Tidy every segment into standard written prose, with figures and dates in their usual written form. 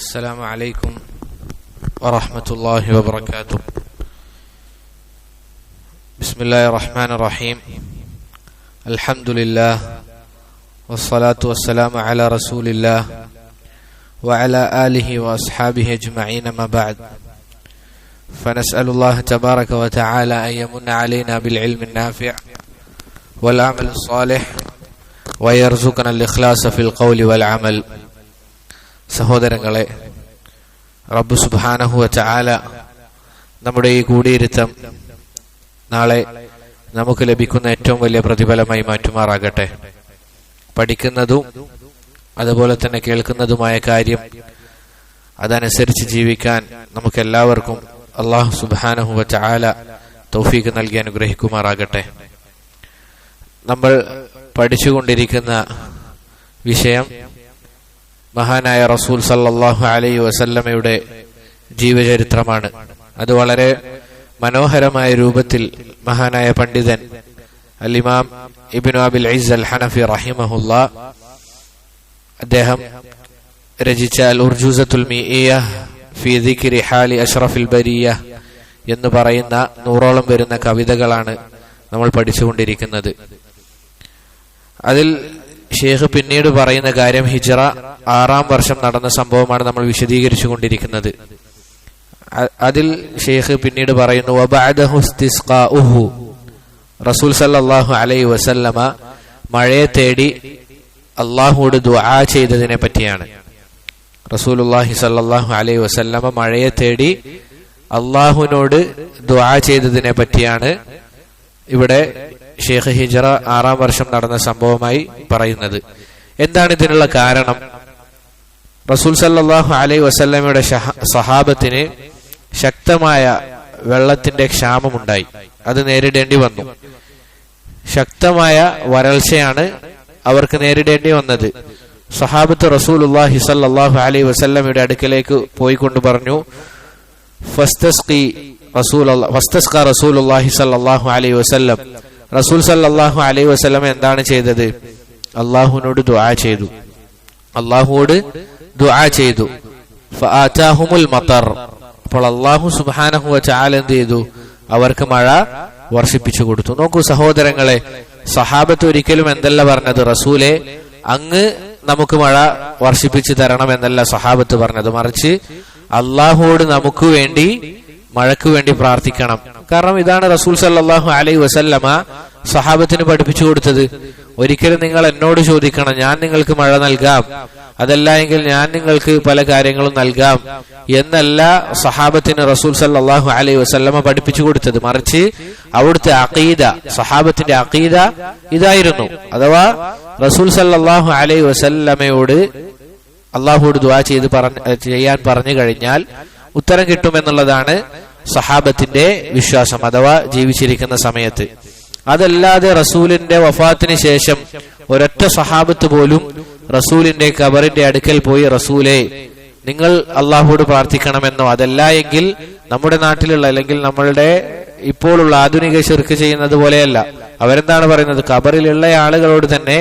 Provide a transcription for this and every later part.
السلام عليكم ورحمة الله وبركاته. بسم الله الرحمن الرحيم. الحمد لله والصلاة والسلام على رسول الله وعلى آله وأصحابه أجمعين، ما بعد، فنسأل الله تبارك وتعالى أن يمن علينا بالعلم النافع والعمل الصالح ويرزقنا الإخلاص في القول والعمل. സഹോദരങ്ങളെ, റബ്ബ് സുബ്ഹാനഹു വ തആല നമ്മുടെ ഈ കൂടിയിരുത്തം നാളെ നമുക്ക് ലഭിക്കുന്ന ഏറ്റവും വലിയ പ്രതിഫലമായി മാറ്റുമാറാകട്ടെ. പഠിക്കുന്നതും അതുപോലെ തന്നെ കേൾക്കുന്നതുമായ കാര്യം അതനുസരിച്ച് ജീവിക്കാൻ നമുക്കെല്ലാവർക്കും അല്ലാഹു സുബ്ഹാനഹു വ തആല തൗഫീഖ് നൽകി അനുഗ്രഹിക്കുമാറാകട്ടെ. നമ്മൾ പഠിച്ചുകൊണ്ടിരിക്കുന്ന വിഷയം മഹാനായ റസൂൽ സല്ലല്ലാഹു അലൈഹി വസല്ലമയുടെ ജീവചരിത്രമാണ്. അത് വളരെ മനോഹരമായ രൂപത്തിൽ മഹാനായ പണ്ഡിതൻ അൽ ഇമാം ഇബ്നു അബിൽ ഇസ്സ് അൽ ഹനഫി റഹിമഹുല്ലാ അദ്ദേഹം രചിച്ച അൽ ഉർജൂസത്തുൽ മീഇയ്യ ഫീ ദിക്രി ഹാലി അഷ്റഫിൽ ബരിയ എന്ന് പറയുന്ന 100ഓളം വരുന്ന കവിതകളാണ് നമ്മൾ പഠിച്ചുകൊണ്ടിരിക്കുന്നത്. അതിൽ ഷേഖ് പിന്നീട് പറയുന്ന കാര്യം ഹിജ്റ 6-ാം വർഷം നടന്ന സംഭവമാണ് നമ്മൾ വിശദീകരിച്ചു കൊണ്ടിരിക്കുന്നത്. അതിൽ ഷേഖ് പിന്നീട് പറയുന്നു, വബഅദഹു ഇസ്തിസ്ഖാഉഹു, റസൂൽ സല്ലല്ലാഹു അലൈഹി വസല്ലമ മഴയെ തേടി അല്ലാഹുവോട് ദുആ ചെയ്തതിനെ പറ്റിയാണ്. റസൂലുള്ളാഹി സല്ലല്ലാഹു അലൈഹി വസല്ലമ മഴയെ തേടി അല്ലാഹുവിനോട് ദുആ ചെയ്തതിനെ പറ്റിയാണ് ഇവിടെ ഷേഖ് ഹിജ്റ 6-ാം വർഷം നടന്ന സംഭവമായി പറയുന്നത്. എന്താണ് ഇതിനുള്ള കാരണം? റസൂൽ സല്ലല്ലാഹു അലൈഹി വസല്ലമയുടെ സഹാബത്തിന് ശക്തമായ വെള്ളത്തിന്റെ ക്ഷാമമുണ്ടായി. അത് നേരിടേണ്ടി വന്നു. ശക്തമായ വരൾച്ചയാണ് അവർക്ക് നേരിടേണ്ടി വന്നത്. സഹാബത്ത് റസൂലുള്ളാഹി സല്ലല്ലാഹു അലൈഹി വസല്ലമയുടെ അടുക്കലേക്ക് പോയിക്കൊണ്ട് പറഞ്ഞു, ഫസ്തസ്ഖി റസൂലുള്ളാഹി സല്ലല്ലാഹു അലൈഹി വസല്ലം, റസൂൽ സല്ലല്ലാഹു അലൈഹി വസല്ലം എന്താണ് ചെയ്തത്? അല്ലാഹുവിനോട് ദുആ ചെയ്തു. അല്ലാഹുവോട് ദുആ ചെയ്തു. ഫആതാഹുമുൽ മതർ, അപ്പോൾ അല്ലാഹു സുബ്ഹാനഹു വ തആല എന്ത് ചെയ്തു? അവർക്ക് മഴ വർഷിപ്പിച്ചു കൊടുത്തു. നോക്കൂ സഹോദരങ്ങളെ, സഹാബത്ത് ഒരിക്കലും എന്തല്ല പറഞ്ഞത്? റസൂലെ, അങ്ങ് നമുക്ക് മഴ വർഷിപ്പിച്ചു തരണം എന്നല്ല സഹാബത്ത് പറഞ്ഞത്. മറിച്ച് അല്ലാഹുവോട് നമുക്ക് വേണ്ടി മഴയ്ക്ക് വേണ്ടി പ്രാർത്ഥിക്കണം. കാരണം ഇതാണ് റസൂൽ സല്ലല്ലാഹു അലൈഹി വസല്ലമ സഹാബത്തിന് പഠിപ്പിച്ചു കൊടുത്തത്. ഒരിക്കലും നിങ്ങൾ എന്നോട് ചോദിക്കണം, ഞാൻ നിങ്ങൾക്ക് മഴ നൽകാം, അതല്ല എങ്കിൽ ഞാൻ നിങ്ങൾക്ക് പല കാര്യങ്ങളും നൽകാം എന്നല്ല സഹാബത്തിന് റസൂൽ സല്ലല്ലാഹു അലൈഹി വസല്ലമ പഠിപ്പിച്ചു കൊടുത്തത്. മറിച്ച് അവിടുത്തെ അഖീദ, സഹാബത്തിന്റെ അഖീദ ഇതായിരുന്നു. അഥവാ റസൂൽ സല്ലല്ലാഹു അലൈഹി വസല്ലമയോട് അല്ലാഹുവോട് ദുആ ചെയ്യാൻ പറഞ്ഞു കഴിഞ്ഞാൽ ഉത്തരം കിട്ടുമെന്നുള്ളതാണ് സഹാബത്തിന്റെ വിശ്വാസം, അഥവാ ജീവിച്ചിരിക്കുന്ന സമയത്ത്. അതല്ലാതെ റസൂലിന്റെ വഫാത്തിന് ശേഷം ഒരൊറ്റ സഹാബത്ത് പോലും റസൂലിന്റെ ഖബറിന്റെ അടുക്കൽ പോയി, റസൂലെ, നിങ്ങൾ അള്ളാഹുവോട് പ്രാർത്ഥിക്കണമെന്നോ, അതല്ല എങ്കിൽ നമ്മുടെ നാട്ടിലുള്ള അല്ലെങ്കിൽ നമ്മളുടെ ഇപ്പോഴുള്ള ആധുനിക ശിർക്ക് ചെയ്യുന്നത് പോലെയല്ല. അവരെന്താണ് പറയുന്നത്? ഖബറിലുള്ള ആളുകളോട് തന്നെ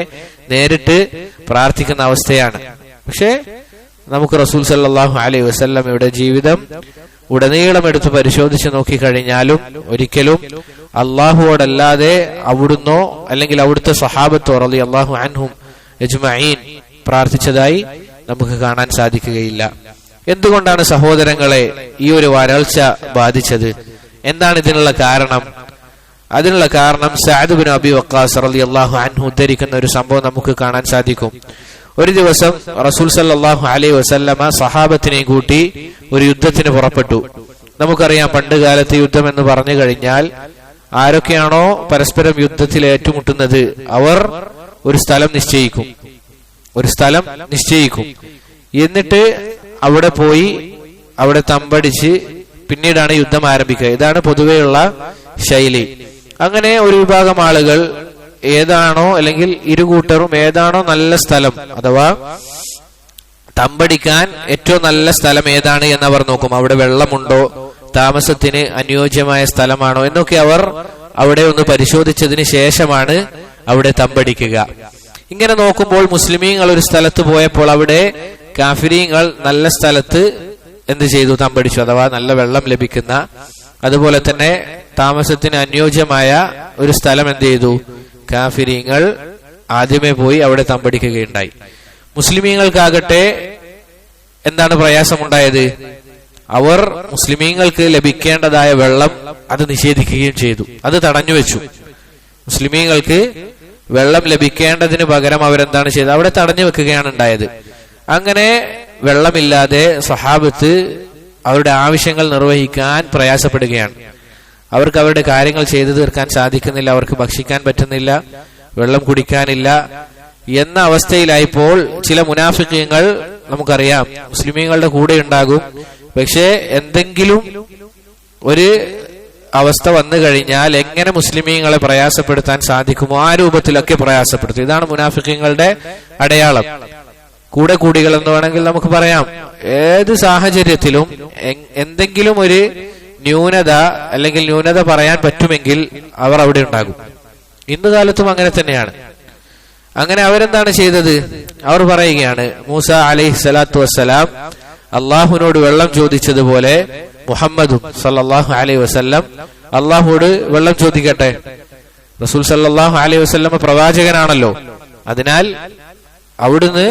നേരിട്ട് പ്രാർത്ഥിക്കുന്ന അവസ്ഥയാണ്. പക്ഷേ നമുക്ക് റസൂൽ സല്ലല്ലാഹു അലൈഹി വസല്ലമയുടെ ജീവിതം ഉടനീളം എടുത്ത് പരിശോധിച്ച് നോക്കിക്കഴിഞ്ഞാലും ഒരിക്കലും അള്ളാഹുവോടല്ലാതെ അവിടുന്നോ അല്ലെങ്കിൽ അവിടുത്തെ സഹാബത്തോ റളിയല്ലാഹു അൻഹും അജ്മഈൻ പ്രാർത്ഥിച്ചതായി നമുക്ക് കാണാൻ സാധിക്കുകയില്ല. എന്തുകൊണ്ടാണ് സഹോദരങ്ങളെ ഈ ഒരു വരൾച്ച ബാധിച്ചത്? എന്താണ് ഇതിനുള്ള കാരണം? അതിനുള്ള കാരണം സഅദ് ബിൻ അബി വഖാസ് റളിയല്ലാഹു അൻഹു ഉദ്ധരിക്കുന്ന ഒരു സംഭവം നമുക്ക് കാണാൻ സാധിക്കും. ഒരു ദിവസം റസൂൽ സല്ലല്ലാഹു അലൈഹി വസല്ലമ സഹാബത്തിനെ കൂട്ടി ഒരു യുദ്ധത്തിന് പുറപ്പെട്ടു. നമുക്കറിയാം, പണ്ട് കാലത്ത് യുദ്ധം എന്ന് പറഞ്ഞു കഴിഞ്ഞാൽ ആരൊക്കെയാണോ പരസ്പരം യുദ്ധത്തിൽ ഏറ്റുമുട്ടുന്നത് അവർ ഒരു സ്ഥലം നിശ്ചയിക്കും. എന്നിട്ട് അവിടെ പോയി അവിടെ തമ്പടിച്ച് പിന്നീടാണ് യുദ്ധം ആരംഭിക്കുക. ഇതാണ് പൊതുവെയുള്ള ശൈലി. അങ്ങനെ ഒരു വിഭാഗം ആളുകൾ ഏതാണോ അല്ലെങ്കിൽ ഇരുകൂട്ടറും ഏതാണോ നല്ല സ്ഥലം, അഥവാ തമ്പടിക്കാൻ ഏറ്റവും നല്ല സ്ഥലം ഏതാണ് എന്നവർ നോക്കും. അവിടെ വെള്ളമുണ്ടോ, താമസത്തിന് അനുയോജ്യമായ സ്ഥലമാണോ എന്നൊക്കെ അവർ അവിടെ ഒന്ന് പരിശോധിച്ചതിന് ശേഷമാണ് അവിടെ തമ്പടിക്കുക. ഇങ്ങനെ നോക്കുമ്പോൾ മുസ്ലിമീങ്ങൾ ഒരു സ്ഥലത്ത് പോയപ്പോൾ അവിടെ കാഫിരീങ്ങൾ നല്ല സ്ഥലത്ത് എന്ത് ചെയ്തു? തമ്പടിച്ചു. അഥവാ നല്ല വെള്ളം ലഭിക്കുന്ന, അതുപോലെ തന്നെ താമസത്തിന് അനുയോജ്യമായ ഒരു സ്ഥലം എന്ത് ചെയ്തു? കാഫിരീങ്ങൾ ആദ്യമേ പോയി അവിടെ തമ്പടിക്കുകയുണ്ടായി. മുസ്ലിമീങ്ങൾക്കാകട്ടെ എന്താണ് പ്രയാസമുണ്ടായത്? അവർ മുസ്ലിമീങ്ങൾക്ക് ലഭിക്കേണ്ടതായ വെള്ളം അത് നിഷേധിക്കുകയും ചെയ്തു, അത് തടഞ്ഞു വെച്ചു. മുസ്ലിമീങ്ങൾക്ക് വെള്ളം ലഭിക്കേണ്ടതിന് പകരം അവരെന്താണ് ചെയ്തത്? അവിടെ തടഞ്ഞു വെക്കുകയാണ് ഉണ്ടായത്. അങ്ങനെ വെള്ളമില്ലാതെ സ്വഹാബത്ത് അവരുടെ ആവശ്യങ്ങൾ നിർവഹിക്കാൻ പ്രയാസപ്പെടുകയാണ്. അവർക്ക് അവരുടെ കാര്യങ്ങൾ ചെയ്തു തീർക്കാൻ സാധിക്കുന്നില്ല, അവർക്ക് ഭക്ഷിക്കാൻ പറ്റുന്നില്ല, വെള്ളം കുടിക്കാനില്ല എന്ന അവസ്ഥയിലായപ്പോൾ ചില മുനാഫിഖീങ്ങൾ, നമുക്കറിയാം മുസ്ലിമീങ്ങളുടെ കൂടെ ഉണ്ടാകും, പക്ഷേ എന്തെങ്കിലും ഒരു അവസ്ഥ വന്നു കഴിഞ്ഞാൽ എങ്ങനെ മുസ്ലിമീങ്ങളെ പ്രയാസപ്പെടുത്താൻ സാധിക്കുമോ ആ രൂപത്തിലൊക്കെ പ്രയാസപ്പെടുത്തും. ഇതാണ് മുനാഫിഖീങ്ങളുടെ അടയാളം. കൂടെ കൂടികൾ എന്ന് വേണമെങ്കിൽ നമുക്ക് പറയാം. ഏത് സാഹചര്യത്തിലും എന്തെങ്കിലും ഒരു ന്യൂനത അല്ലെങ്കിൽ ന്യൂനത പറയാൻ പറ്റുമെങ്കിൽ അവർ അവിടെ ഉണ്ടാകും. ഇന്ന് കാലത്തും അങ്ങനെ തന്നെയാണ്. അങ്ങനെ അവരെന്താണ് ചെയ്തത്? അവർ പറയുകയാണ്, മൂസ അലൈഹി സ്വലാത്തു വസ്സലാം അള്ളാഹുവിനോട് വെള്ളം ചോദിച്ചതുപോലെ മുഹമ്മദും സല്ലല്ലാഹു അലൈഹി വസല്ലം അള്ളാഹുവോട് വെള്ളം ചോദിക്കട്ടെ. റസൂൽ സല്ലല്ലാഹു അലൈഹി വസല്ലം പ്രവാചകനാണല്ലോ. അതിനാൽ അവിടുന്ന്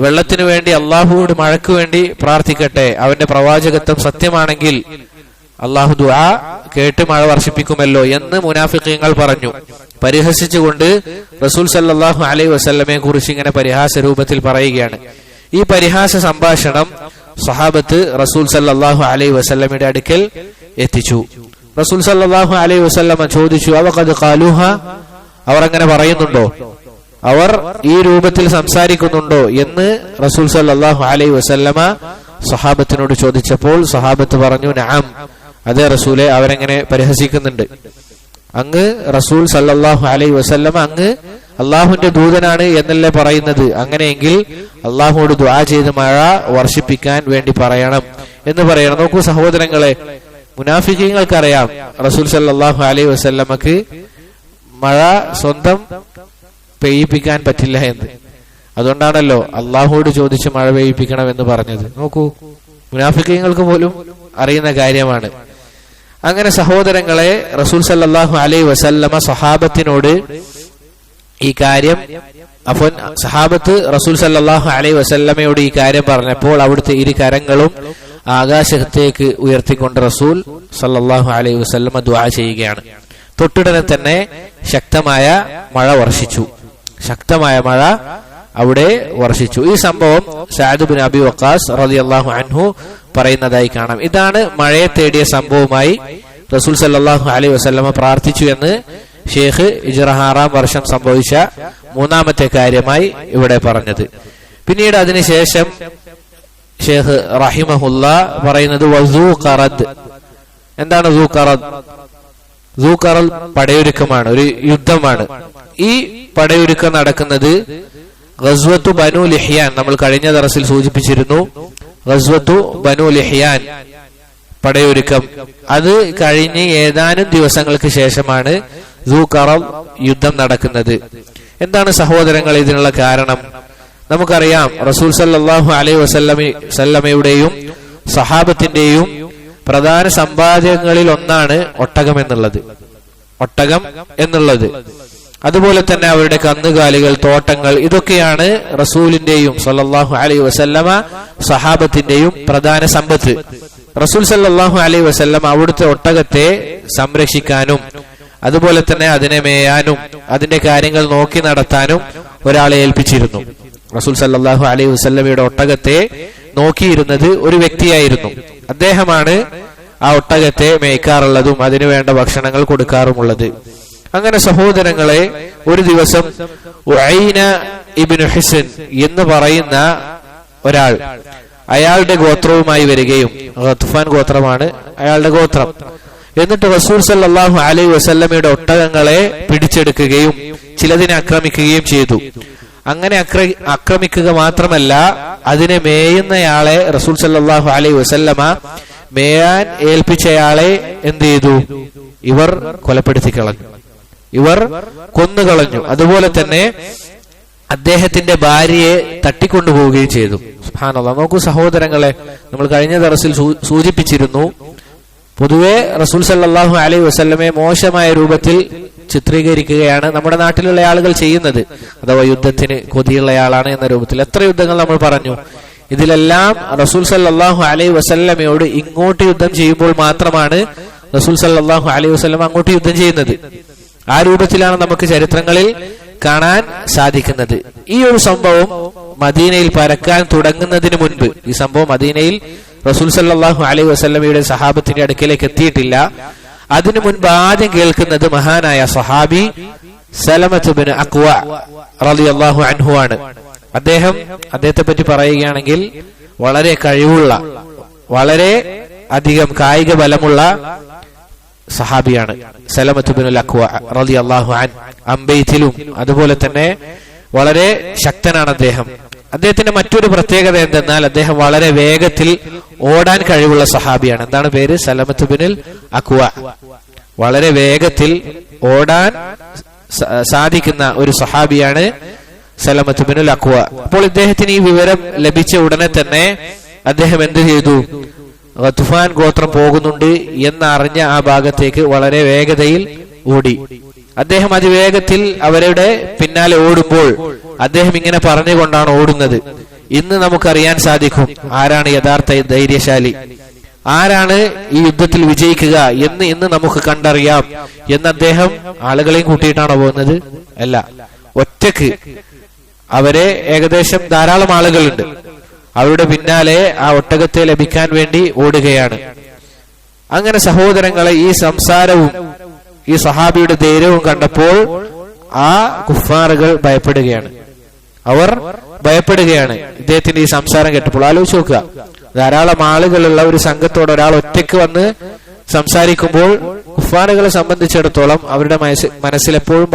വെള്ളത്തിനു വേണ്ടി അള്ളാഹുവോട് മഴയ്ക്ക് വേണ്ടി പ്രാർത്ഥിക്കട്ടെ. അവന്റെ പ്രവാചകത്വം സത്യമാണെങ്കിൽ അള്ളാഹു ദുആ കേട്ട് മഴ വർഷിപ്പിക്കുമല്ലോ എന്ന് മുനാഫിഖീങ്ങൾ പറഞ്ഞു. പരിഹസിച്ചുകൊണ്ട് റസൂൽ സല്ലല്ലാഹു അലൈഹി വസല്ലമയെ കുറിച്ച് ഇങ്ങനെ പരിഹാസ രൂപത്തിൽ പറയുകയാണ്. ഈ പരിഹാസ സംഭാഷണം സ്വഹാബത്ത് റസൂൽ സല്ലല്ലാഹു അലൈഹി വസല്ലമയുടെ അടുക്കൽ എത്തിച്ചു. റസൂൽ സല്ലല്ലാഹു അലൈഹി വസല്ലമ ചോദിച്ചു, അവഖദ് ഖാലൂഹ, അവർ അങ്ങനെ പറയുന്നുണ്ടോ, അവർ ഈ രൂപത്തിൽ സംസാരിക്കുന്നുണ്ടോ എന്ന് റസൂൽ സല്ലല്ലാഹു അലൈഹി വസല്ലമ സ്വഹാബത്തിനോട് ചോദിച്ചപ്പോൾ സ്വഹാബത്ത് പറഞ്ഞു, നഅം, അതെ റസൂലെ, അവരെങ്ങനെ പരിഹസിക്കുന്നുണ്ട്. അങ്ങ് റസൂൽ സല്ലല്ലാഹു അലൈഹി വസല്ലമ അങ്ങ് അള്ളാഹുവിന്റെ ദൂതനാണ് എന്നല്ലേ പറയുന്നത്? അങ്ങനെയെങ്കിൽ അള്ളാഹുവോട് ദുആ ചെയ്ത് മഴ വർഷിപ്പിക്കാൻ വേണ്ടി പറയണം എന്ന് പറയണം. നോക്കൂ സഹോദരങ്ങളെ, മുനാഫിഖീങ്ങൾക്കറിയാം റസൂൽ സല്ലല്ലാഹു അലൈഹി വസല്ലമക്ക് മഴ സ്വന്തം പെയ്യിപ്പിക്കാൻ പറ്റില്ല എന്ന്. അതുകൊണ്ടാണല്ലോ അള്ളാഹുവോട് ചോദിച്ച് മഴ പെയ്യിപ്പിക്കണം എന്ന് പറഞ്ഞത്. നോക്കൂ, മുനാഫിഖീങ്ങൾക്ക് പോലും അറിയുന്ന കാര്യമാണ്. അങ്ങനെ സഹോദരങ്ങളെ, റസൂൽ സല്ലല്ലാഹു അലൈഹി വസല്ലമ സഹാബത്തിനോട് ഈ കാര്യം, അപ്പോൾ സഹാബത്ത് റസൂൽ സല്ലല്ലാഹു അലൈഹി വസല്ലമയോട് ഈ കാര്യം പറഞ്ഞപ്പോൾ അവിടുത്തെ ഇരു കരങ്ങളും ആകാശത്തേക്ക് ഉയർത്തിക്കൊണ്ട് റസൂൽ സല്ലല്ലാഹു അലൈഹി വസല്ലമ ദുആ ചെയ്യുകയാണ്. തൊട്ടുടനെ തന്നെ ശക്തമായ മഴ വർഷിച്ചു. ശക്തമായ മഴ അവിടെ വർഷിച്ചു. ഈ സംഭവം സഅദ് ഇബ്നു അബി വഖാസ് റളിയല്ലാഹു അൻഹു പറയുന്നതായി കാണാം. ഇതാണ് മഴയെ തേടിയ സംഭവമായി റസൂൽ സല്ലല്ലാഹു അലൈഹി വസല്ലമ പ്രാർത്ഥിച്ചു എന്ന് ഷെയ്ഖ് ഇജ്റഹാറാം വർഷം സംഭവിച്ച മൂന്നാമത്തെ കാര്യമായി ഇവിടെ പറഞ്ഞത്. പിന്നീട് അതിനുശേഷം ഷെയ്ഖ് റഹിമഹുല്ല പറയുന്നത് വസൂ ഖറദ്. എന്താണ് സൂ ഖറദ്? സൂ ഖറദ് പടയൊരുക്കമാണ്, ഒരു യുദ്ധമാണ്. ഈ പടയൊരുക്കം നടക്കുന്നത് ഗസ്വത്തു ബനു ലിഹ്യാൻ, നമ്മൾ കഴിഞ്ഞ ദർസിൽ സൂചിപ്പിച്ചിരുന്നു. ഗസ്വത്തു ബനു ലിഹ്യാൻ പടയൊരുക്കം, അത് കഴിഞ്ഞ് ഏതാനും ദിവസങ്ങൾക്ക് ശേഷമാണ് സൂ ഖറദ് യുദ്ധം നടക്കുന്നത്. എന്താണ് സഹോദരങ്ങൾ ഇതിനുള്ള കാരണം? നമുക്കറിയാം റസൂൽ സല്ലല്ലാഹു അലൈഹി വസല്ലമയുടെയും സഹാബത്തിന്റെയും പ്രധാന സമ്പാദ്യങ്ങളിൽ ഒന്നാണ് ഒട്ടകം എന്നുള്ളത്. അതുപോലെ തന്നെ അവരുടെ കന്നുകാലികൾ, തോട്ടങ്ങൾ, ഇതൊക്കെയാണ് റസൂലിന്റെയും സല്ലല്ലാഹു അലൈഹി വസല്ലമ സഹാബത്തിന്റെയും പ്രധാന സമ്പത്ത്. റസൂൽ സല്ലല്ലാഹു അലൈഹി വസല്ലമ അവിടുത്തെ ഒട്ടകത്തെ സംരക്ഷിക്കാനും അതുപോലെ തന്നെ അതിനെ മേയാനും അതിന്റെ കാര്യങ്ങൾ നോക്കി നടത്താനും ഒരാളെ ഏൽപ്പിച്ചിരുന്നു. റസൂൽ സല്ലല്ലാഹു അലൈഹി വസല്ലമയുടെ ഒട്ടകത്തെ നോക്കിയിരുന്നത് ഒരു വ്യക്തിയായിരുന്നു. അദ്ദേഹമാണ് ആ ഒട്ടകത്തെ മേയ്ക്കാറുള്ളതും അതിനു വേണ്ട ഭക്ഷണങ്ങൾ കൊടുക്കാറുമുള്ളത്. അങ്ങനെ സഹോദരങ്ങളെ, ഒരു ദിവസം ഉഐന ഇബ്നു ഹിസ്ൻ എന്ന് പറയുന്ന ഒരാൾ അയാളുടെ ഗോത്രവുമായി വരികയും, ഗത്ഫാൻ ഗോത്രമാണ് അയാളുടെ ഗോത്രം, എന്നിട്ട് റസൂൽ സല്ലല്ലാഹു അലൈഹി വസല്ലമയുടെ ഒട്ടകങ്ങളെ പിടിച്ചെടുക്കുകയും ചിലതിനെ ആക്രമിക്കുകയും ചെയ്തു. അങ്ങനെ ആക്രമിക്കുക മാത്രമല്ല, അതിനെ മേയുന്നയാളെ റസൂൽ സല്ലല്ലാഹു അലൈഹി വസല്ലമ മേയാൻ ഏൽപ്പിച്ചയാളെ എന്ത് ചെയ്തു? ഇവർ കൊലപ്പെടുത്തി കളഞ്ഞു, ഇവർ കൊന്നുകളഞ്ഞു. അതുപോലെ തന്നെ അദ്ദേഹത്തിന്റെ ഭാര്യയെ തട്ടിക്കൊണ്ടുപോവുകയും ചെയ്തു. സുബ്ഹാനല്ലാഹ്. നോക്കൂ സഹോദരങ്ങളെ, നമ്മൾ കഴിഞ്ഞ ദർസിൽ സൂചിപ്പിച്ചിരുന്നു, പൊതുവെ റസൂൽ സല്ലല്ലാഹു അലൈഹി വസല്ലമയെ മോശമായ രൂപത്തിൽ ചിത്രീകരിക്കുകയാണ് നമ്മുടെ നാട്ടിലുള്ള ആളുകൾ ചെയ്യുന്നത്. അഥവാ യുദ്ധത്തിന് കൊതിയുള്ളയാളാണ് എന്ന രൂപത്തിൽ എത്ര യുദ്ധങ്ങൾ നമ്മൾ പറഞ്ഞു. ഇതിലെല്ലാം റസൂൽ സല്ലല്ലാഹു അലൈഹി വസല്ലമയോട് ഇങ്ങോട്ട് യുദ്ധം ചെയ്യുമ്പോൾ മാത്രമാണ് റസൂൽ സല്ലല്ലാഹു അലൈഹി വസല്ലം അങ്ങോട്ട് യുദ്ധം ചെയ്യുന്നത്. ആ രൂപത്തിലാണ് നമുക്ക് ചരിത്രങ്ങളിൽ കാണാൻ സാധിക്കുന്നത്. ഈ ഒരു സംഭവം മദീനയിൽ പരക്കാൻ തുടങ്ങുന്നതിന് മുൻപ്, ഈ സംഭവം മദീനയിൽ റസൂൽ സല്ലല്ലാഹു അലൈഹി വസല്ലമയുടെ സഹാബത്തിന്റെ അടുക്കലേക്ക് എത്തിയിട്ടില്ല. അതിനു മുൻപ് ആദ്യം കേൾക്കുന്നത് മഹാനായ സഹാബി സലമത്ത് ബിൻ അക്വ റളിയല്ലാഹു അൻഹു ആണ്. അദ്ദേഹത്തെ പറ്റി പറയുകയാണെങ്കിൽ വളരെ കഴിവുള്ള, വളരെ അധികം കായിക ബലമുള്ള സഹാബിയാണ് സലമത്ത് ബിൻ അക്വ റളിയല്ലാഹു അൻഹു. അമ്പെയ്ത്തിലും അതുപോലെ തന്നെ വളരെ ശക്തനാണ് അദ്ദേഹം. അദ്ദേഹത്തിന്റെ മറ്റൊരു പ്രത്യേകത എന്തെന്നാൽ അദ്ദേഹം വളരെ വേഗത്തിൽ ഓടാൻ കഴിവുള്ള സഹാബിയാണ്. എന്താണ് പേര്? സലമത്ത് ബിൻ അക്വ. വളരെ വേഗത്തിൽ ഓടാൻ സാധിക്കുന്ന ഒരു സഹാബിയാണ് സലമത്ത് ബിൻ അക്വ. അപ്പോൾ ഇദ്ദേഹത്തിന് ഈ വിവരം ലഭിച്ച ഉടനെ തന്നെ അദ്ദേഹം എന്ത് ചെയ്തു? ഗത്ഫാൻ ഗോത്രം പോകുന്നുണ്ട് എന്നറിഞ്ഞ ആ ഭാഗത്തേക്ക് വളരെ വേഗതയിൽ ഓടി. അദ്ദേഹം അതിവേഗത്തിൽ അവരുടെ പിന്നാലെ ഓടുമ്പോൾ അദ്ദേഹം ഇങ്ങനെ പറഞ്ഞുകൊണ്ടാണ് ഓടുന്നത്, ഇന്ന് നമുക്കറിയാൻ സാധിക്കും ആരാണ് യഥാർത്ഥ ധൈര്യശാലി, ആരാണ് ഈ യുദ്ധത്തിൽ വിജയിക്കുക എന്ന് ഇന്ന് നമുക്ക് കണ്ടറിയാം എന്ന് അദ്ദേഹം ആളുകളെയും കൂട്ടിയിട്ടാണോ പോകുന്നത്? അല്ല, ഒറ്റക്ക്. അവരെ ഏകദേശം ധാരാളം ആളുകളുണ്ട്, അവരുടെ പിന്നാലെ ആ ഒട്ടകത്തെ ലഭിക്കാൻ വേണ്ടി ഓടുകയാണ്. അങ്ങനെ സഹോദരങ്ങളെ, ഈ സംസാരവും ഈ സഹാബിയുടെ ധൈര്യവും കണ്ടപ്പോൾ ആ കുഫാറുകൾ ഭയപ്പെടുകയാണ്. അവർ ഭയപ്പെടുകയാണ് ഇദ്ദേഹത്തിന്റെ ഈ സംസാരം കേട്ടപ്പോൾ. ആലോചിച്ച് നോക്കുക, ധാരാളം ആളുകളുള്ള ഒരു സംഘത്തോട് ഒരാൾ ഒറ്റയ്ക്ക് വന്ന് സംസാരിക്കുമ്പോൾ കുഫാറുകളെ സംബന്ധിച്ചിടത്തോളം അവരുടെ മനസ്സിലെപ്പോഴും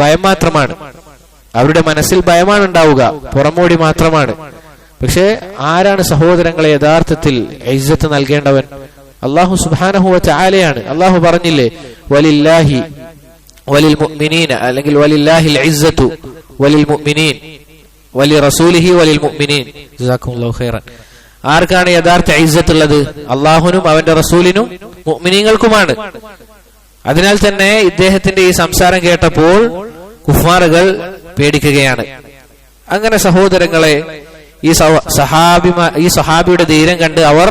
ഭയം മാത്രമാണ്. അവരുടെ മനസ്സിൽ ഭയമാണ് ഉണ്ടാവുക, പുറമോടി മാത്രമാണ്. പക്ഷെ ആരാണ് സഹോദരങ്ങളെ യഥാർത്ഥത്തിൽ ഇസ്സത്ത് നൽകേണ്ടവൻ? അല്ലാഹു സുബ്ഹാനഹു വ തആലയാണ്. അല്ലാഹു പറഞ്ഞില്ലേ, വലില്ലാഹി വലിൽ മുഅ്മിനീന, അല്ലെങ്കിൽ വലില്ലാഹിൽ ഇസ്സത്തു വലിൽ മുഅ്മിനീൻ വലി റസൂലിഹി വലിൽ മുഅ്മിനീൻ. ജസാക്കുമുല്ലാഹു ഖൈറൻ. ആർക്കാണ് യഥാർത്ഥ ഇസ്സത്ത് ഉള്ളത്? അല്ലാഹുവിനും അവന്റെ റസൂലിനും മുഅ്മിനീങ്ങൾക്കുമാണ്. അതിനാൽ തന്നെ ഇദ്ദേഹത്തിന്റെ ഈ സംസാരം കേട്ടപ്പോൾ കുഫാറുകൾ പേടിക്കുകയാണ്. അങ്ങനെ സഹോദരങ്ങളെ, ഈ സഹാബിയുടെ ധൈര്യം കണ്ട് അവർ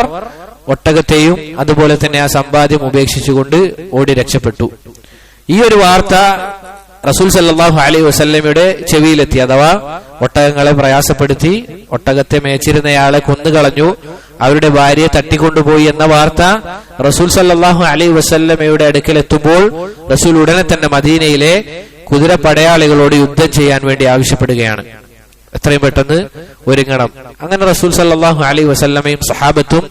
ഒട്ടകത്തെയും അതുപോലെ തന്നെ ആ സമ്പാദ്യം ഉപേക്ഷിച്ചുകൊണ്ട് ഓടി രക്ഷപ്പെട്ടു. ഈ ഒരു വാർത്ത റസൂൽ സല്ലല്ലാഹു അലൈഹി വസല്ലമയുടെ ചെവിയിലെത്തി. അഥവാ ഒട്ടകങ്ങളെ പ്രയാസപ്പെടുത്തി ഒട്ടകത്തെ മേച്ചിരുന്നയാളെ കൊന്നുകളഞ്ഞു, അവരുടെ ഭാര്യയെ തട്ടിക്കൊണ്ടുപോയി എന്ന വാർത്ത റസൂൽ സല്ലല്ലാഹു അലൈഹി വസല്ലമയുടെ അടുക്കൽ എത്തുമ്പോൾ റസൂൽ ഉടനെ തന്നെ മദീനയിലെ കുതിര പടയാളികളോട് യുദ്ധം ചെയ്യാൻ വേണ്ടി ആവശ്യപ്പെടുകയാണ്. എത്രയും പെട്ടെന്ന് ഒരുങ്ങണം. അങ്ങനെ റസൂൽ സല്ലല്ലാഹു അലൈഹി വസല്ലമയും സഹാബത്തും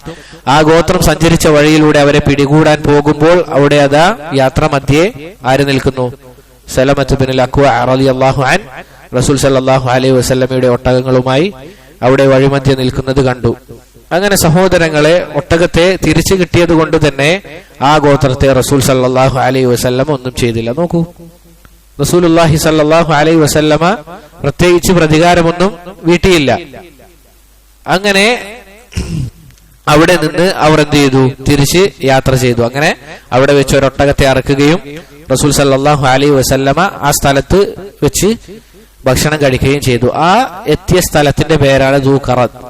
ആ ഗോത്രം സഞ്ചരിച്ച വഴിയിലൂടെ അവരെ പിടികൂടാൻ പോകുമ്പോൾ അവിടെ അതാ യാത്ര മധ്യേ ആര് നിൽക്കുന്നു? സലമത്ത് ബിൻ അക്വ റളിയല്ലാഹു അൻഹു റസൂൽ സല്ലല്ലാഹു അലൈഹി വസല്ലമയുടെ ഒട്ടകങ്ങളുമായി അവിടെ വഴിമധ്യേ നിൽക്കുന്നത് കണ്ടു. അങ്ങനെ സഹോദരങ്ങളെ, ഒട്ടകത്തെ തിരിച്ചു കിട്ടിയത് കൊണ്ട് തന്നെ ആ ഗോത്രത്തെ റസൂൽ സല്ലല്ലാഹു അലൈഹി വസല്ലമ ഒന്നും ചെയ്തില്ല. നോക്കൂ, റസൂലുള്ളാഹി സല്ലല്ലാഹു അലൈഹി വസല്ലമ പ്രത്യേകിച്ച് പ്രതികാരമൊന്നും വീട്ടിയില്ല. അങ്ങനെ അവിടെ നിന്ന് അവർ എന്ത് ചെയ്തു? തിരിച്ച് യാത്ര ചെയ്തു. അങ്ങനെ അവിടെ വെച്ച് ഒരു ഒട്ടകത്തെ അറക്കുകയും റസൂൽ സല്ലല്ലാഹു അലൈഹി വസല്ലമ ആ സ്ഥലത്ത് വെച്ച് ഭക്ഷണം കഴിക്കുകയും ചെയ്തു. ആ എത്തിയ സ്ഥലത്തിന്റെ പേരാണ് ദൂഖറത്ത്.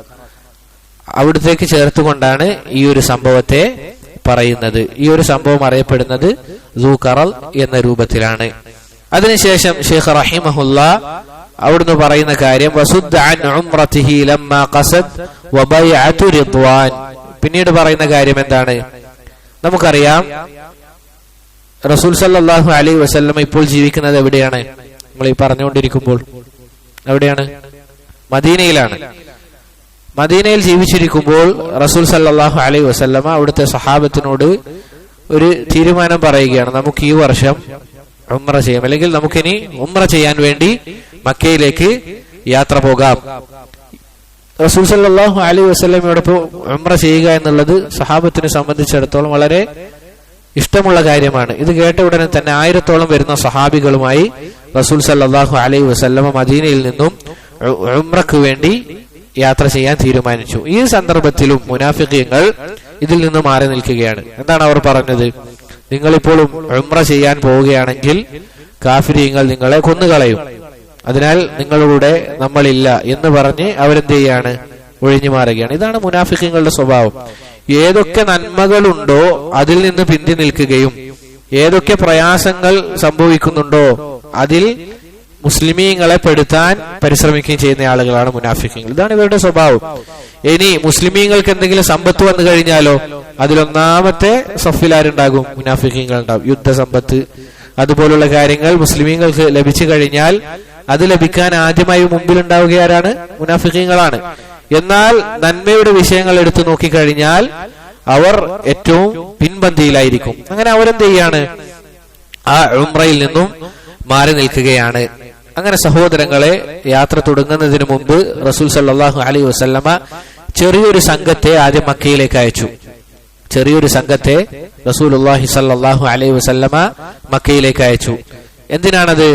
അവിടത്തേക്ക് ചേർത്തുകൊണ്ടാണ് ഈ ഒരു സംഭവത്തെ പറയുന്നത്. ഈ ഒരു സംഭവം അറിയപ്പെടുന്നത് ദൂഖറൽ എന്ന രൂപത്തിലാണ്. അതിനുശേഷം ഷെയ്ഖ് റഹിമഹുല്ലാ അവിടുന്ന് പറയുന്ന കാര്യം വസുദ്ദ അൻ ഉംറതിഹി ലമ്മാ ഖസദ് വബൈഅതു റിദ്വാൻ. പിന്നീട് പറയുന്ന കാര്യം എന്താണ്? നമുക്കറിയാം റസൂൽ സല്ലല്ലാഹു അലൈഹി വസല്ലം ഇപ്പോൾ ജീവിക്കുന്നത് എവിടെയാണ്? നമ്മൾ ഈ പറഞ്ഞുകൊണ്ടിരിക്കുമ്പോൾ എവിടെയാണ്? മദീനയിലാണ്. മദീനയിൽ ജീവിച്ചിരിക്കുമ്പോൾ റസൂൽ സല്ലല്ലാഹു അലൈഹി വസല്ലമ അവിടുത്തെ സഹാബത്തിനോട് ഒരു തീരുമാനം പറയുകയാണ്, നമുക്ക് ഈ വർഷം ഉംറ ചെയ്യാം, അല്ലെങ്കിൽ നമുക്കിനി ഉംറ ചെയ്യാൻ വേണ്ടി മക്കയിലേക്ക് യാത്ര പോകാം. റസൂൽ സല്ലല്ലാഹു അലൈഹി വസല്ലമയോടൊപ്പം ഉംറ ചെയ്യുക എന്നുള്ളത് സഹാബത്തിനെ സംബന്ധിച്ചിടത്തോളം വളരെ ഇഷ്ടമുള്ള കാര്യമാണ്. ഇത് കേട്ട ഉടനെ തന്നെ 1000-ഓളം വരുന്ന സഹാബികളുമായി റസൂൽ സല്ലല്ലാഹു അലൈഹി വസല്ലമ മദീനയിൽ നിന്നും ഉംറയ്ക്ക് വേണ്ടി യാത്ര ചെയ്യാൻ തീരുമാനിച്ചു. ഈ സന്ദർഭത്തിലും മുനാഫിഖീങ്ങൾ ഇതിൽ നിന്ന് മാറി നിൽക്കുകയാണ്. എന്താണ് അവർ പറഞ്ഞത്? നിങ്ങളിപ്പോഴും ഉംറ ചെയ്യാൻ പോവുകയാണെങ്കിൽ കാഫിരീങ്ങൾ നിങ്ങളെ കൊന്നുകളയും, അതിനാൽ നിങ്ങളുടെ നമ്മളില്ല എന്ന് പറഞ്ഞ് അവരെന്ത് ചെയ്യാണ്? ഒഴിഞ്ഞു മാറുകയാണ്. ഇതാണ് മുനാഫിഖീങ്ങളുടെ സ്വഭാവം. ഏതൊക്കെ നന്മകളുണ്ടോ അതിൽ നിന്ന് പിന്തി നിൽക്കുകയും ഏതൊക്കെ പ്രയാസങ്ങൾ സംഭവിക്കുന്നുണ്ടോ അതിൽ മുസ്ലിമീങ്ങളെ പെടുത്താൻ പരിശ്രമിക്കുകയും ചെയ്യുന്ന ആളുകളാണ് മുനാഫിഖീങ്ങൾ. ഇതാണ് ഇവരുടെ സ്വഭാവം. ഇനി മുസ്ലിമീങ്ങൾക്ക് എന്തെങ്കിലും സമ്പത്ത് വന്നു കഴിഞ്ഞാലോ അതിലൊന്നാമത്തെ സഫിലാരുണ്ടാകും? മുനാഫിഖീങ്ങൾ ഉണ്ടാകും. യുദ്ധസമ്പത്ത് അതുപോലുള്ള കാര്യങ്ങൾ മുസ്ലിമീങ്ങൾക്ക് ലഭിച്ചു കഴിഞ്ഞാൽ അത് ലഭിക്കാൻ ആദ്യമായി മുമ്പിൽ ഉണ്ടാവുകയാരാണ്? മുനാഫിഖീങ്ങളാണ്. എന്നാൽ നന്മയുടെ വിഷയങ്ങൾ എടുത്തു നോക്കിക്കഴിഞ്ഞാൽ അവർ ഏറ്റവും പിൻപന്തിയിലായിരിക്കും. അങ്ങനെ അവരെന്ത് ചെയ്യാണ്? ആ ഉംറയിൽ നിന്നും മാറി നിൽക്കുകയാണ്. അങ്ങനെ സഹോദരങ്ങളെ, യാത്ര തുടങ്ങുന്നതിന് മുമ്പ് റസൂൽ സല്ലല്ലാഹു അലൈഹി വസല്ലമ ചെറിയൊരു സംഘത്തെ ആദ്യം മക്കയിലേക്ക് അയച്ചു. ചെറിയൊരു സംഘത്തെ റസൂലുള്ളാഹി സല്ലല്ലാഹു അലൈഹി വസല്ലമ മക്കയിലേക്ക് അയച്ചു. എന്തിനാണത്?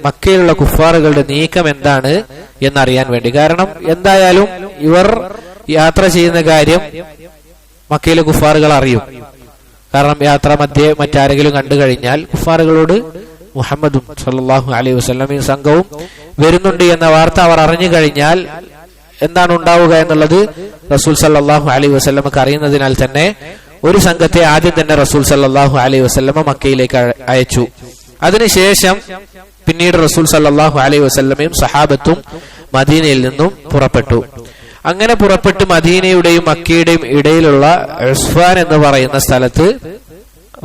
മക്കയിലുള്ള കുഫാറുകളുടെ നീക്കം എന്താണ് എന്നറിയാൻ വേണ്ടി. കാരണം എന്തായാലും ഇവർ യാത്ര ചെയ്യുന്ന കാര്യം മക്കയിലെ കുഫാറുകൾ അറിയും. കാരണം യാത്ര മധ്യേ മറ്റാരെങ്കിലും കണ്ടു കഴിഞ്ഞാൽ കുഫാറുകളോട് മുഹമ്മദും സല്ലല്ലാഹു അലൈഹി വസല്ലമയും സംഘവും വരുന്നുണ്ട് എന്ന വാർത്ത അവർ അറിഞ്ഞു കഴിഞ്ഞാൽ എന്താണ് ഉണ്ടാവുക എന്നുള്ളത് റസൂൽ സല്ലല്ലാഹു അലൈഹി വസല്ലമക്ക് അറിയുന്നതിനാൽ തന്നെ ഒരു സംഘത്തെ ആദ്യം തന്നെ റസൂൽ സല്ലല്ലാഹു അലൈഹി വസല്ലമ മക്കയിലേക്ക് അയച്ചു. അതിനുശേഷം പിന്നീട് റസൂൽ സല്ലല്ലാഹു അലൈഹി വസല്ലമയും സഹാബത്തും മദീനയിൽ നിന്നും പുറപ്പെട്ടു. അങ്ങനെ പുറപ്പെട്ട് മദീനയുടെയും മക്കയുടെയും ഇടയിലുള്ള ഉസ്ഫാൻ എന്ന് പറയുന്ന സ്ഥലത്ത്